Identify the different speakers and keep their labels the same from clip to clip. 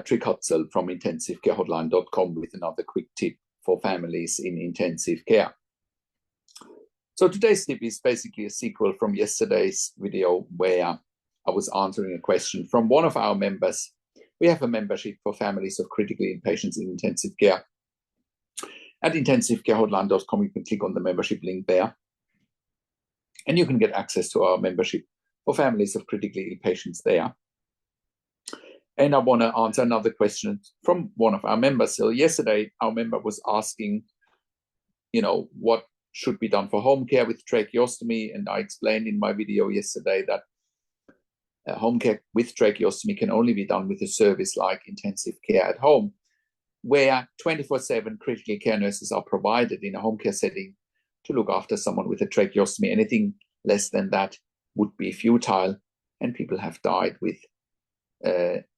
Speaker 1: Patrick Hutzel from intensivecarehotline.com with another quick tip for families in intensive care. So today's tip is basically a sequel from yesterday's video where I was answering a question from one of our members. We have a membership for families of critically ill patients in intensive care. At intensivecarehotline.com, you can click on the membership link there, and you can get access to our membership for families of critically ill patients there. And I want to answer another question from one of our members. So yesterday, our member was asking, what should be done for home care with tracheostomy. And I explained in my video yesterday that home care with tracheostomy can only be done with a service like intensive care at home, where 24/7 critical care nurses are provided in a home care setting to look after someone with a tracheostomy. Anything less than that would be futile, and people have died with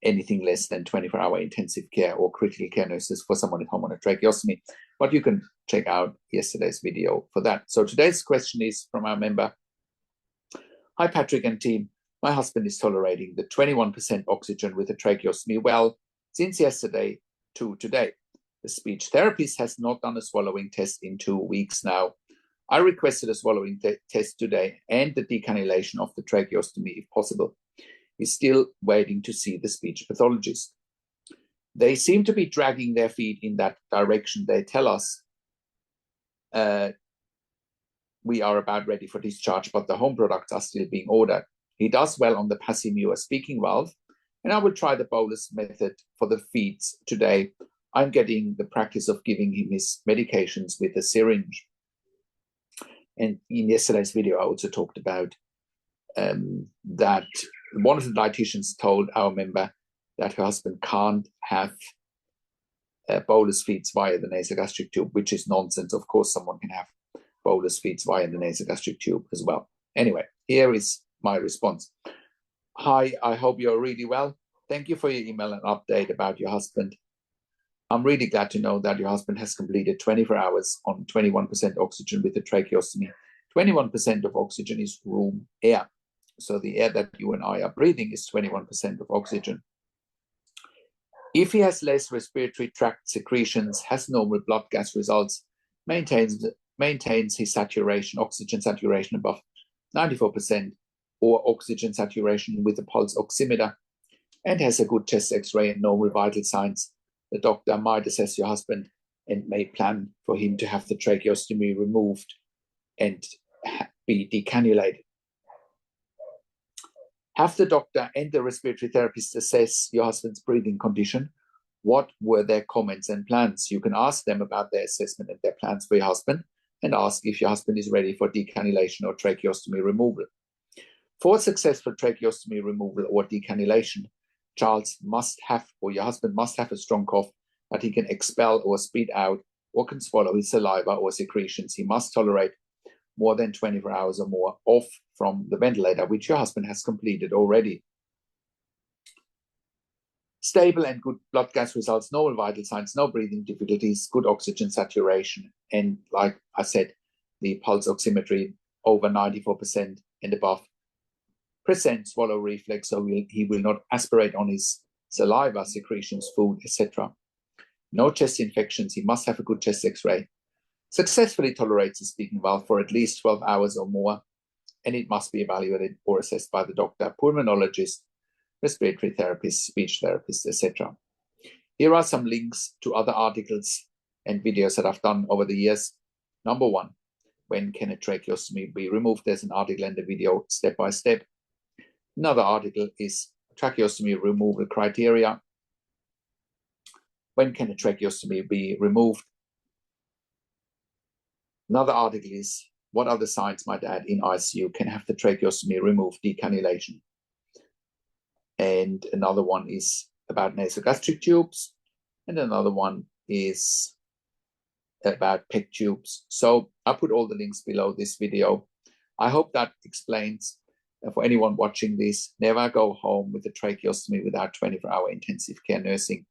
Speaker 1: anything less than 24-hour intensive care or critical care nurses for someone at home on a tracheostomy. But you can check out yesterday's video for that. So today's question is from our member. Hi, Patrick and team. My husband is tolerating the 21% oxygen with a tracheostomy well since yesterday to today. The speech therapist has not done a swallowing test in 2 weeks now. I requested a swallowing test today and the decannulation of the tracheostomy if possible. He's still waiting to see the speech pathologist. They seem to be dragging their feet in that direction. They tell us we are about ready for discharge, but the home products are still being ordered. He does well on the Passimua speaking valve, and I will try the bolus method for the feeds today. I'm getting the practice of giving him his medications with a syringe. And in yesterday's video, I also talked about that one of the dietitians told our member that her husband can't have bolus feeds via the nasogastric tube, which is nonsense. Of course, someone can have bolus feeds via the nasogastric tube as well. Anyway, here is my response. Hi, I hope you're really well. Thank you for your email and update about your husband. I'm really glad to know that your husband has completed 24 hours on 21% oxygen with a tracheostomy. 21% of oxygen is room air. So the air that you and I are breathing is 21% of oxygen. If he has less respiratory tract secretions, has normal blood gas results, maintains his saturation, oxygen saturation above 94%, or oxygen saturation with a pulse oximeter, and has a good chest x-ray and normal vital signs, the doctor might assess your husband and may plan for him to have the tracheostomy removed and be decannulated. Have the doctor and the respiratory therapist assess your husband's breathing condition. What were their comments and plans? You can ask them about their assessment and their plans for your husband, and ask if your husband is ready for decannulation or tracheostomy removal. For successful tracheostomy removal or decannulation, Charles must have, or your husband must have, a strong cough that he can expel or spit out, or can swallow his saliva or secretions. He must tolerate more than 24 hours or more off from the ventilator, which your husband has completed already. Stable and good blood gas results, normal vital signs, no breathing difficulties, good oxygen saturation, and like I said, the pulse oximetry over 94% and above. Present swallow reflex, so he will not aspirate on his saliva, secretions, food, etc. No chest infections. He must have a good chest x-ray. Successfully tolerates the speaking valve for at least 12 hours or more, and it must be evaluated or assessed by the doctor, pulmonologist, respiratory therapist, speech therapist, etc. Here are some links to other articles and videos that I've done over the years. Number 1, when can a tracheostomy be removed? There's an article and a video step by step. Another article is tracheostomy removal criteria. When can a tracheostomy be removed? Another article is what other signs my dad in ICU can have the tracheostomy removed, decannulation. And another one is about nasogastric tubes. And another one is about PEG tubes. So I put all the links below this video. I hope that explains for anyone watching this, never go home with a tracheostomy without 24-hour intensive care nursing.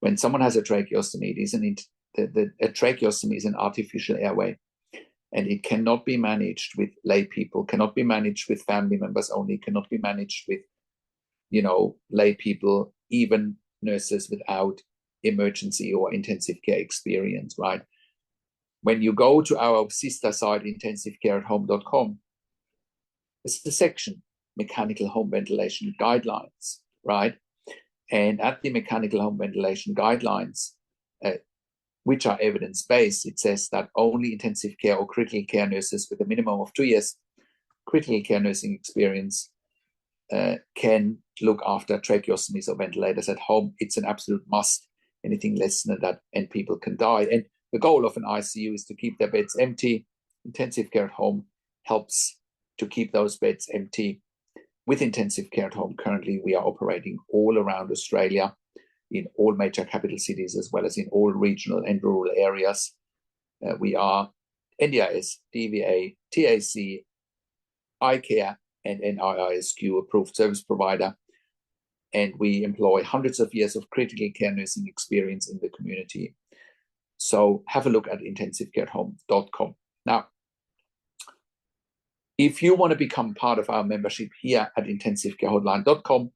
Speaker 1: When someone has a tracheostomy, a tracheostomy is an artificial airway, and it cannot be managed with lay people, cannot be managed with family members only, cannot be managed with, lay people, even nurses without emergency or intensive care experience, right? When you go to our sister site, intensivecare@home.com, there's a section, mechanical home ventilation guidelines, right? And at the mechanical home ventilation guidelines, which are evidence-based, it says that only intensive care or critical care nurses with a minimum of 2 years critical care nursing experience can look after tracheostomies or ventilators at home. It's an absolute must. Anything less than that, and people can die. And the goal of an ICU is to keep their beds empty. Intensive care at home helps to keep those beds empty. With intensive care at home, currently we are operating all around Australia, in all major capital cities, as well as in all regional and rural areas. We are NDIS, DVA, TAC, iCare, and NIISQ approved service provider. And we employ hundreds of years of critical care nursing experience in the community. So have a look at intensivecare@home.com. Now, if you want to become part of our membership here at intensivecarehotline.com,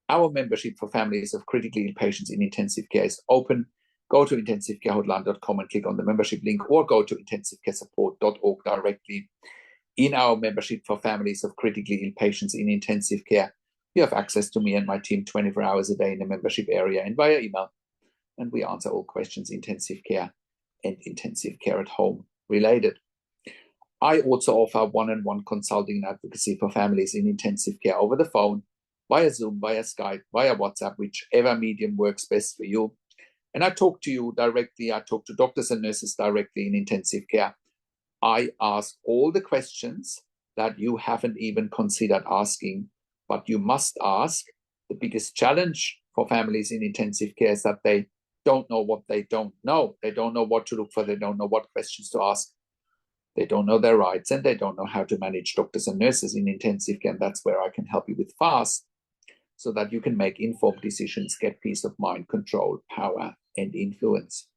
Speaker 1: our membership for families of critically ill patients in intensive care is open. Go to intensivecarehotline.com and click on the membership link, or go to intensivecaresupport.org directly. In our membership for families of critically ill patients in intensive care, you have access to me and my team 24 hours a day in the membership area and via email. And we answer all questions intensive care and intensive care at home related. I also offer one-on-one consulting and advocacy for families in intensive care over the phone, via Zoom, via Skype, via WhatsApp, whichever medium works best for you. And I talk to you directly. I talk to doctors and nurses directly in intensive care. I ask all the questions that you haven't even considered asking, but you must ask. The biggest challenge for families in intensive care is that they don't know what they don't know. They don't know what to look for. They don't know what questions to ask. They don't know their rights, and they don't know how to manage doctors and nurses in intensive care. And that's where I can help you with fast, so that you can make informed decisions, get peace of mind, control, power, and influence.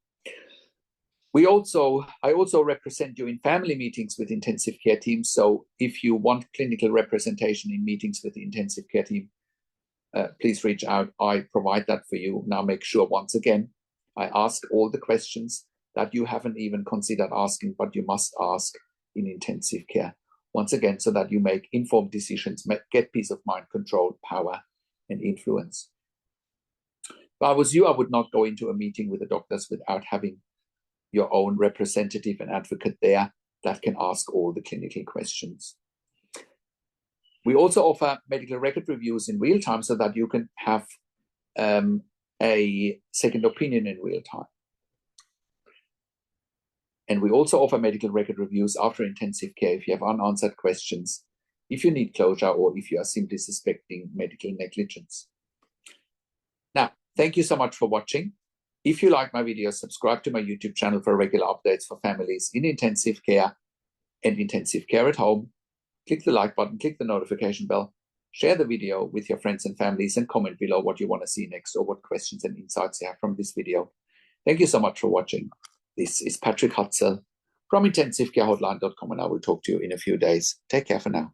Speaker 1: I also represent you in family meetings with intensive care teams. So if you want clinical representation in meetings with the intensive care team, please reach out. I provide that for you. Now make sure, once again, I ask all the questions that you haven't even considered asking, but you must ask in intensive care. Once again, so that you make informed decisions, get peace of mind, control, power, and influence. If I was you, I would not go into a meeting with the doctors without having your own representative and advocate there that can ask all the clinical questions. We also offer medical record reviews in real time, so that you can have a second opinion in real time. And we also offer medical record reviews after intensive care if you have unanswered questions, if you need closure, or if you are simply suspecting medical negligence. Now, thank you so much for watching. If you like my videos, subscribe to my YouTube channel for regular updates for families in intensive care and intensive care at home. Click the like button, click the notification bell, share the video with your friends and families, and comment below what you want to see next or what questions and insights you have from this video. Thank you so much for watching. This is Patrick Hutzel from intensivecarehotline.com, and I will talk to you in a few days. Take care for now.